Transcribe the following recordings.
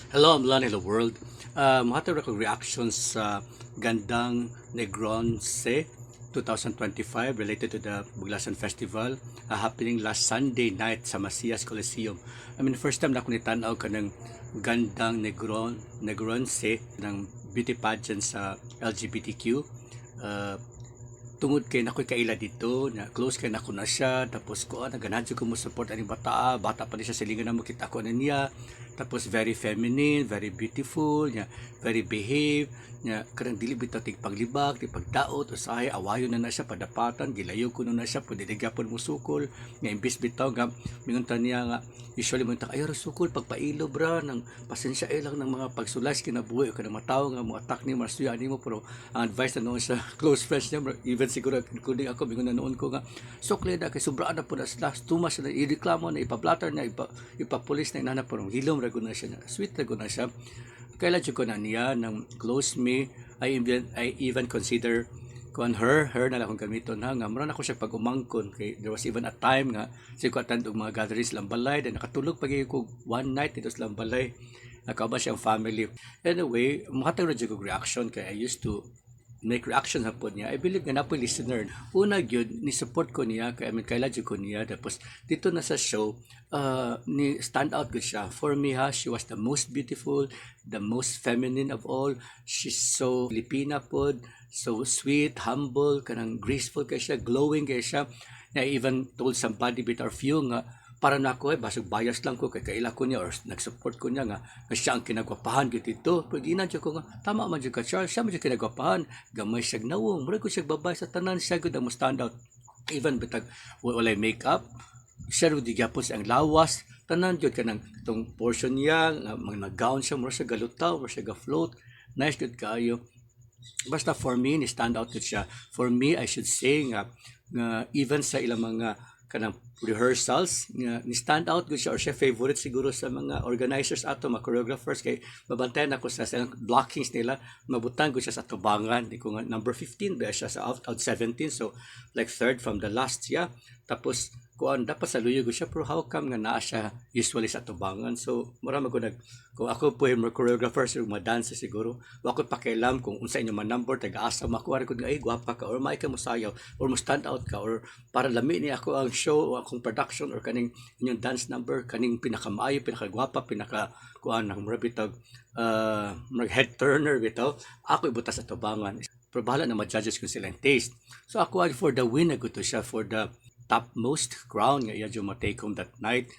Hello, Amlan, hello world. Mahatag akong reactions sa Gandang Negronse 2025 related to the Buglasan Festival happening last Sunday night sa Masias Coliseum. First time na ako nitanaw ka ng Gandang Negronse ng beauty pageant sa LGBTQ. Uh, Tungod kay nakoy kaila dito na close kay nako na siya tapos ko naganadyo ko mo support ani bata pa ni siya silingan na makita ko na niya tapos very feminine, very beautiful niya, very behave niya, karang dili bitaw tig paglibag tig pagdaot usahay awayon na siya padapatan gilayo ko na siya pwede gyapon mo sukol nga imbis bitaw nga mingon niya nga usually mo ta ayo sukol pagpailo bra nang pasensya lang ng mga pagsulas kinabuhi o kanang mataw nga mo attack ni marsuya nimo pero ang advice na noon sa close friends niya even siguro kundi ako mingon na noon ko nga sukle da kay sobra na po na last tumas na ireklamo na ipablatter na ipapulis na inana pero hilom ra na siya sweet ra na siya kailan ko na niya ng close me I even consider kuan her na lang akong gamiton ha nga mura ako siya pag umangkon kay there was even a time nga sig ko attend og mga gatherings lang balay then nakatulog pag ko one night dito sa balay nakaba siyang family anyway makatag ra jud reaction kay I used to make reaction hapon niya. I believe nga napoy listener. Una gyud ni support ko niya kay kailan jud ko niya tapos dito na sa show ni stand out gud siya. For me ha, she was the most beautiful, the most feminine of all. She's so Filipina pod, so sweet, humble, kanang graceful kay siya, glowing kay siya. I even told somebody with our few nga para na ako basig bias lang ko kay kaila ko niya or nag-support ko niya nga siya ang kinagwapahan gid dito pero di na ko nga tama man jud ka Charles siya man jud kinagwapahan gamay siya nawong mura ko siya babay sa tanan siya gud ang mo stand out even bitag walay makeup siya ro di gyapon ang lawas tanan jud kanang tong portion niya mga gown siya mura siya galutaw mura siya ga float nice gud kaayo basta for me ni stand out gud siya for me I should say nga even sa ilang mga kanang rehearsals nga ni stand out gud siya or siya favorite siguro sa mga organizers ato mga choreographers kay mabantayan ako sa blockings nila mabutang gud siya sa tubangan di ko nga number 15 ba siya sa out 17 so like third from the last yeah tapos kuan dapat sa luyo gud siya pero how come nga naa siya usually sa tubangan so mura man ko kung ako po yung choreographers o mga dancer siguro wa ko pakialam kung unsa inyo man number taga-asa makuha ko ay gwapa ka or may ka mo sayaw or mo stand out ka or para lami ni ako ang show o akong production or kaning inyong dance number kaning pinakamaayo pinakagwapa pinaka kuan ng mura bitag mag head turner bitaw ako ibuta sa tubangan pero bahala na ma-judges kung silang taste so ako for the win na to siya for the topmost crown nga iya mo take home that night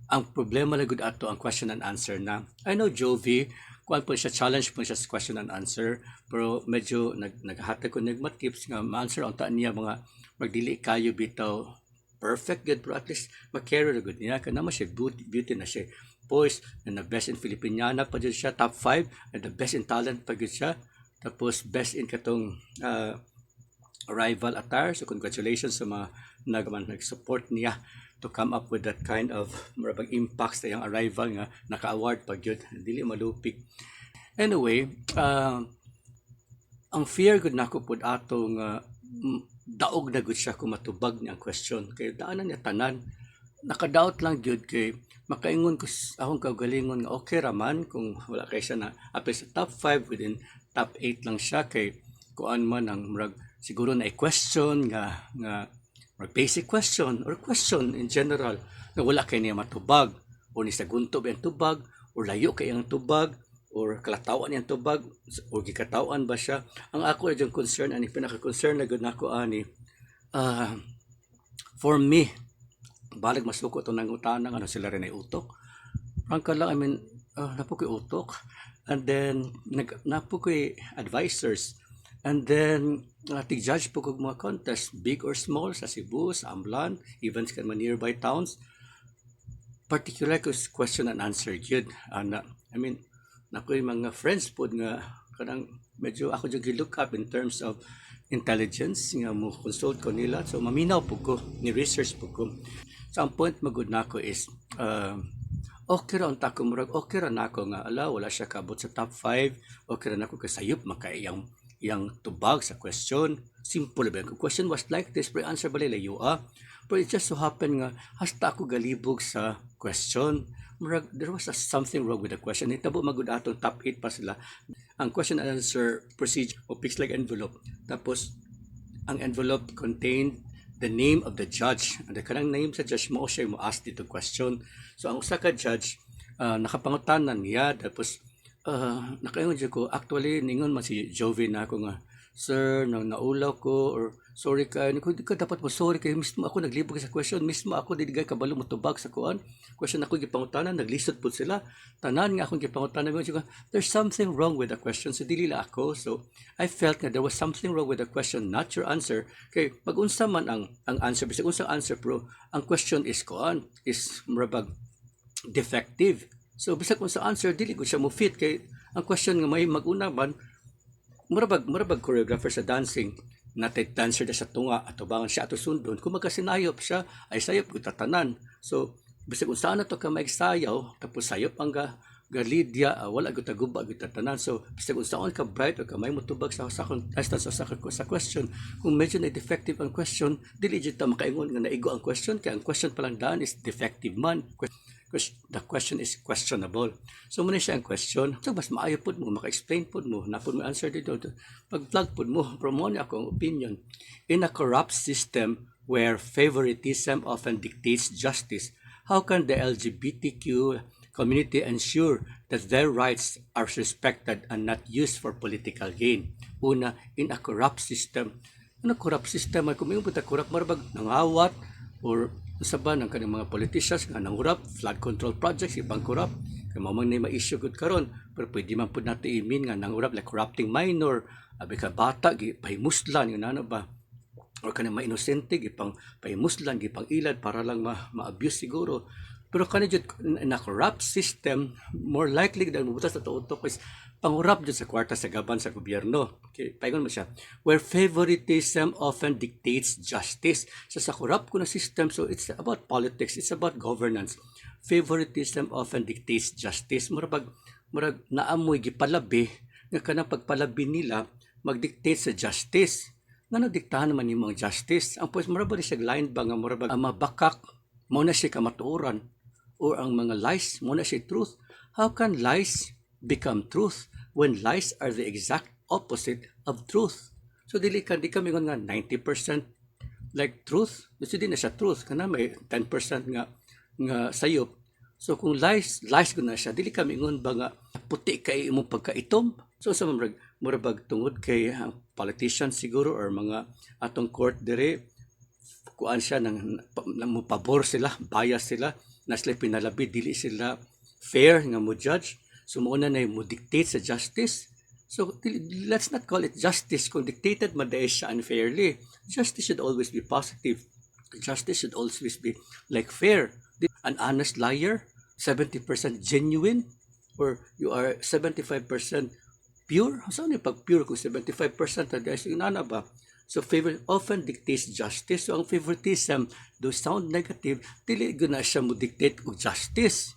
ang problema na gud ato ang question and answer na I know Jovi kuan po siya challenge po siya sa question and answer pero medyo naghatag ko nagma tips nga ma-answer ang taan niya mga magdili kayo bitaw perfect good pero at least mag-carry na good niya kana mo siya beauty na siya poise na best in Filipiniana pa dyan siya top 5 and the best in talent pa dyan siya tapos best in katong arrival attire so congratulations sa mga nag-support niya to come up with that kind of marabang impacts sa yung arrival nga naka-award pag yun dili malupik anyway ang fear gud nako pud ato nga daog na gud siya kung matubag niya ang question kay daanan niya tanan nakadaot lang gyud kay makaingon ko akong kaugalingon nga okay raman kung wala kay siya na apil sa top 5 within top 8 lang siya kay kuan man ang murag siguro na question nga basic question or question in general na wala kay niya matubag o ni sa guntob ang tubag o layo kay ang tubag or kalatawan niyang tubag o gikatawan ba siya ang ako ay yung concern ani pinaka-concern na gud nako ani for me balag masuko to nang utanang ano sila rin ay utok prangka lang napo koy utok and then napo koy advisors and then tig-judge po kog mga contest big or small sa Cebu, sa Amblan even sa nearby towns particular ko question and answer yun nakoy mga friends po nga kanang medyo ako jud look up in terms of intelligence nga mo consult ko nila so maminaw po ko ni research po ko so ang point magud nako is okay ra unta ko murag okay ra nako nga ala wala siya kabot sa top 5 okay ra nako kasayop makaiyang tubag sa question simple ba kung question was like this pero answer bali layo but it just so happen nga hasta ako galibog sa question murag there was something wrong with the question. Hitabo magud atong top 8 pa sila. Ang question and answer procedure o fixed like envelope. Tapos ang envelope contained the name of the judge. And the kanang name sa judge mo siya mo ask dito question. So ang usa ka judge nakapangutanan niya tapos nakaingon jud ko actually ningon man si Jovi na ako nga sir nang naulaw ko or sorry ka ni ko di ka dapat mo sorry kay mismo ako naglibog sa question mismo ako dili gay kabalo mo tubag sa kuan question ako gipangutanan naglisod pud sila tanan nga akong gipangutanan ko there's something wrong with the question so dili la ako so I felt that there was something wrong with the question not your answer kay pag unsa man ang answer bisag unsa answer pro ang question is kuan is murabag defective so bisag unsa answer dili gud siya mo fit kay ang question nga may maguna man murabag choreographer sa dancing natay dancer na sa tunga at ubangan siya ato sundon kung magkasinayop siya ay sayop ko tatanan so bisag unsa na to ka maigsayaw tapos sayop ang galidya wala gyud taguba gyud tatanan so bisag unsaon ka bright o ka may motubag sa question kung medyo na defective ang question dili jud ta makaingon nga naigo ang question kay ang question pa lang daan is defective man the question is questionable. So muna siya ang question. So mas maayo po mo, maka-explain po mo, na po mo answer dito. Pag-plug po mo, promote ako ang opinion. In a corrupt system where favoritism often dictates justice, how can the LGBTQ community ensure that their rights are respected and not used for political gain? Una, in a corrupt system. Ano corrupt system? Kung may corrupt, marabag nangawat or sa ba ng kanang mga politicians nga nangurap flood control projects ibang corrupt kay mao man ni ma-issue gud karon pero pwede man pud nato imin nga nangurap like corrupting minor abi ka bata gipahimuslan nga nano ba or kanang ma-inosente gipang pahimuslan gipang ilad para lang ma-abuse siguro pero kanang jud na corrupt system more likely than mubutas sa tutok is pangurap jud sa kwarta sa gaban sa gobyerno. Okay, paingon mo siya. Where favoritism often dictates justice. So sa corrupt ko na system, so it's about politics, it's about governance. Favoritism often dictates justice. Murag naamoy gipalabi nga kanang pagpalabi nila magdictate sa justice. Nga diktahan naman yung mga justice. Ang pues murag siya line ba nga murag ang mabakak mo na siya kamatuoran or ang mga lies mo na siya truth. How can lies become truth when lies are the exact opposite of truth? So di kami nga 90% like truth, kasi di na siya truth kana may 10% nga sayop. So kung lies ko na siya, dili kami ingon ba nga puti kay imong pagkaitom. So sa murag tungod kay politician siguro or mga atong court dire kuan siya nang pabor sila, bias sila, na sila pinalabi dili sila fair nga mo judge. So muna na mo dictate sa justice. So let's not call it justice kung dictated maday siya unfairly. Justice should always be positive. Justice should always be like fair. An honest liar, 70% genuine, or you are 75% pure? Saan yung pag pure kung 75% na guys? Yung nana ba? So favor often dictates justice. So ang favoritism, do sound negative, dili na siya mo dictate og justice.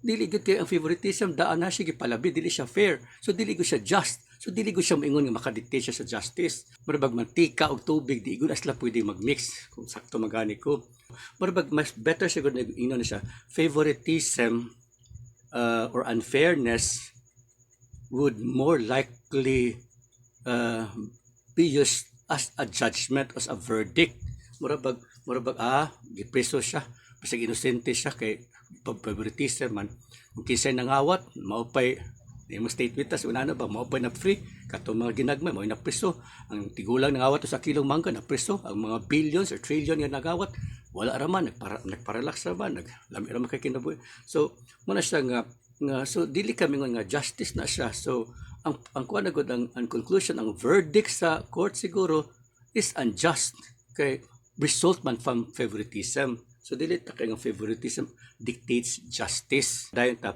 Dili gud kay ang favoritism daan na siya gipalabi dili siya fair so dili gud siya just so dili gud siya moingon nga makadictate siya sa justice murag mantika og tubig di gud asla pwede magmix kung sakto magani ko murag mas better siya gud ingon siya favoritism or unfairness would more likely be used as a judgment as a verdict murag gipreso siya bisag inosente siya kay favoritism man kung kisay nangawat maupay di mo state witness una na ba maupay na free kato mga ginagmay mo na preso ang tigulang nangawat sa kilong mangga na preso ang mga billions or trillion nga nagawat wala ra man nagparalax ra man naglami ra man kay kinabuhi so muna siya nga so dili kami nga justice na siya so ang kuan gud ang conclusion ang verdict sa court siguro is unjust kay result man from favoritism. So dili ta kay nga favoritism dictates justice. Dayon ta.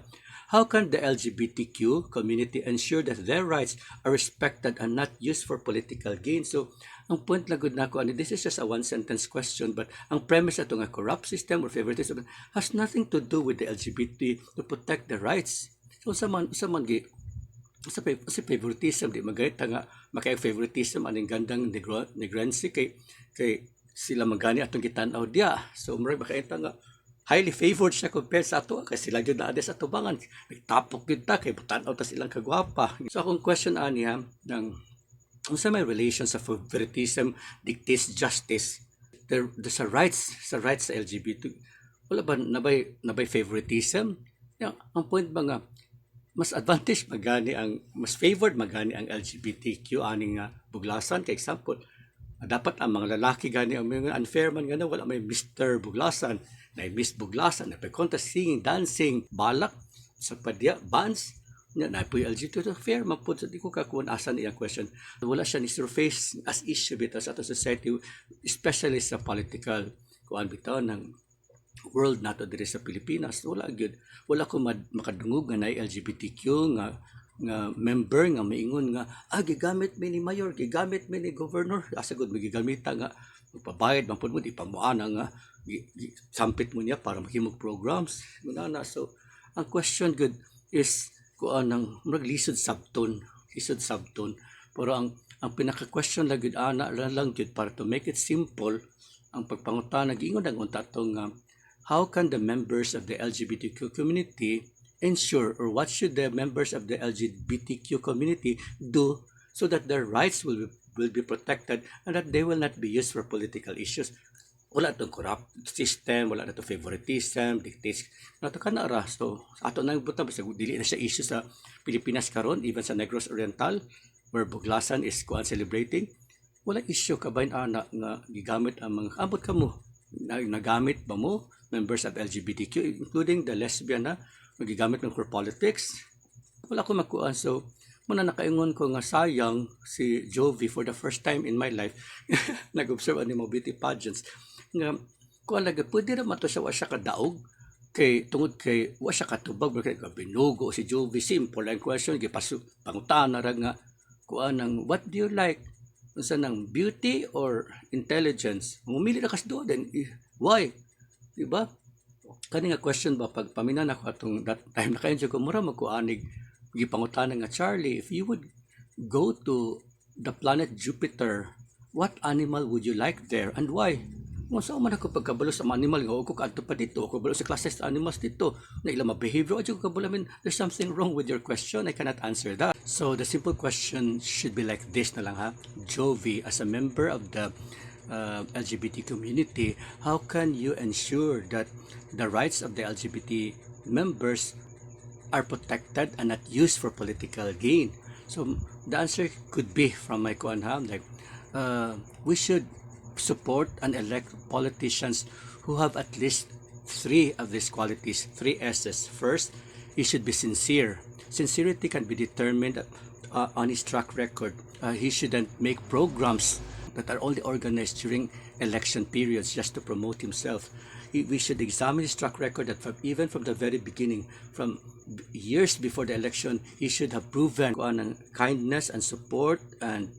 How can the LGBTQ community ensure that their rights are respected and not used for political gain? So ang point lang gud nako ani this is just a one sentence question but ang premise ato nga corrupt system or favoritism has nothing to do with the LGBT to protect the rights. So sa man sa favoritism di magayt nga makay favoritism aning gandang negrancy kay sila magani atong gitan-aw dia so murag makaita nga highly favored siya compared sa ato kasi sila gyud naa sa tubangan nagtapok gyud ta kay butan-aw ta silang kagwapa. So akong question aniya ng unsa may relation sa favoritism dictates justice. There's sa rights sa LGBT. Wala ba nabay favoritism? Ang point ba nga mas advantage magani ang mas favored magani ang LGBTQ aning nga buglasan kay example dapat ang mga lalaki gani ang mga unfair man nga wala may Mr. Buglasan na Miss Buglasan na contest singing dancing balak sa padya bands na po LGBT fair man po di ko kakuan asan iyang question wala siya ni surface as issue bitaw sa ato society especially sa political kuan bitaw ng world nato diri sa Pilipinas wala ko makadungog nga na LGBTQ nga member nga maingon nga gigamit mi ni mayor gigamit mi ni governor asa gud gigamita nga magpabayad man pud mo di pamuana nga sampit mo niya para mahimog programs na so ang question good is kuan nang lisod sabton pero ang pinaka-question lang gud ana lang gud para to make it simple ang pagpangutana giingon ang unta tong how can the members of the LGBTQ community ensure or what should the members of the LGBTQ community do so that their rights will be protected and that they will not be used for political issues. Wala itong corrupt system, wala na itong favoritism, dictates. Nato ka na ra. So, ato na yung butang, basta dili na siya issue sa Pilipinas karon even sa Negros Oriental, where Buglasan is celebrating. Wala issue kabayan anak nga gigamit ang mga ambot ka mo. Nagamit ba mo members of LGBTQ including the lesbian na magigamit ng for politics wala ko magkuan so muna nakaingon ko nga sayang si Jovi for the first time in my life nag-observe ani mo beauty pageants nga kuan lagi pwede ra man to siya wa siya kadaog kay tungod kay wa siya katubag kay binugo si Jovi simple lang question gipasu pangutana ra nga kuan ng what do you like unsa nang beauty or intelligence mumili na kas do then why diba kani nga question ba pag paminan ako atong that time na kayo ko mura magkuanig gipangutana nga Charlie if you would go to the planet Jupiter what animal would you like there and why mo sa man ako pagkabalo sa mga animal nga ko kadto pa dito ko kabalo sa classes sa animals dito na ilang behavior o ko kabalo there's something wrong with your question I cannot answer that so the simple question should be like this na lang ha Jovi as a member of the LGBT community, how can you ensure that the rights of the LGBT members are protected and not used for political gain? So the answer could be from my kuanham like we should support and elect politicians who have at least 3 of these qualities, 3 S's. First, he should be sincere. Sincerity can be determined on his track record. He shouldn't make programs that are only organized during election periods just to promote himself. We should examine his track record that even from the very beginning, from years before the election, he should have proven kindness and support and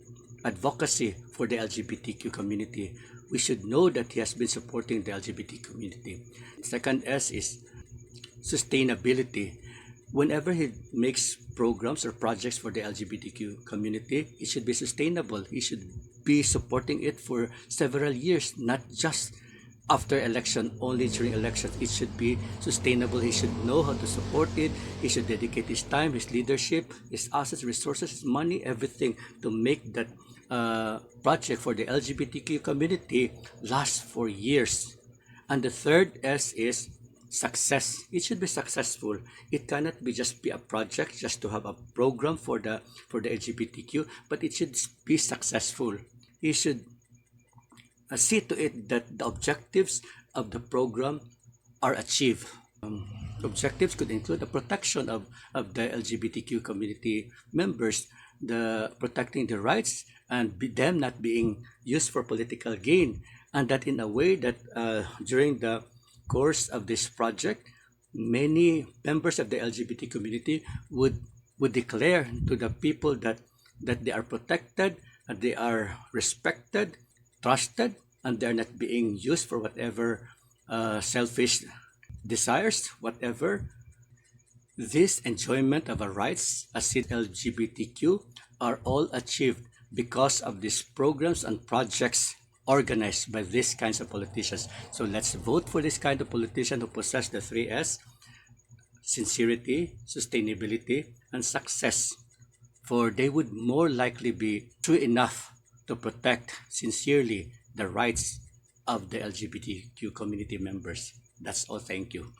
advocacy for the LGBTQ community. We should know that he has been supporting the LGBT community. Second S is sustainability. Whenever he makes programs or projects for the LGBTQ community, it should be sustainable. He should be supporting it for several years, not just after election, only during elections. It should be sustainable. He should know how to support it. He should dedicate his time, his leadership, his assets, resources, his money, everything to make that project for the LGBTQ community last for years. And the third S is success. It should be successful. It cannot be just be a project just to have a program for the LGBTQ, but it should be successful. You should see to it that the objectives of the program are achieved. Objectives could include the protection of the LGBTQ community members, the protecting their rights and them not being used for political gain, and that in a way that during the course of this project, many members of the LGBT community would declare to the people that they are protected, and they are respected, trusted, and they are not being used for whatever selfish desires, whatever. This enjoyment of our rights as LGBTQ are all achieved because of these programs and projects organized by these kinds of politicians. So let's vote for this kind of politician who possess the three S: sincerity, sustainability, and success. For they would more likely be true enough to protect sincerely the rights of the LGBTQ community members. That's all. Thank you.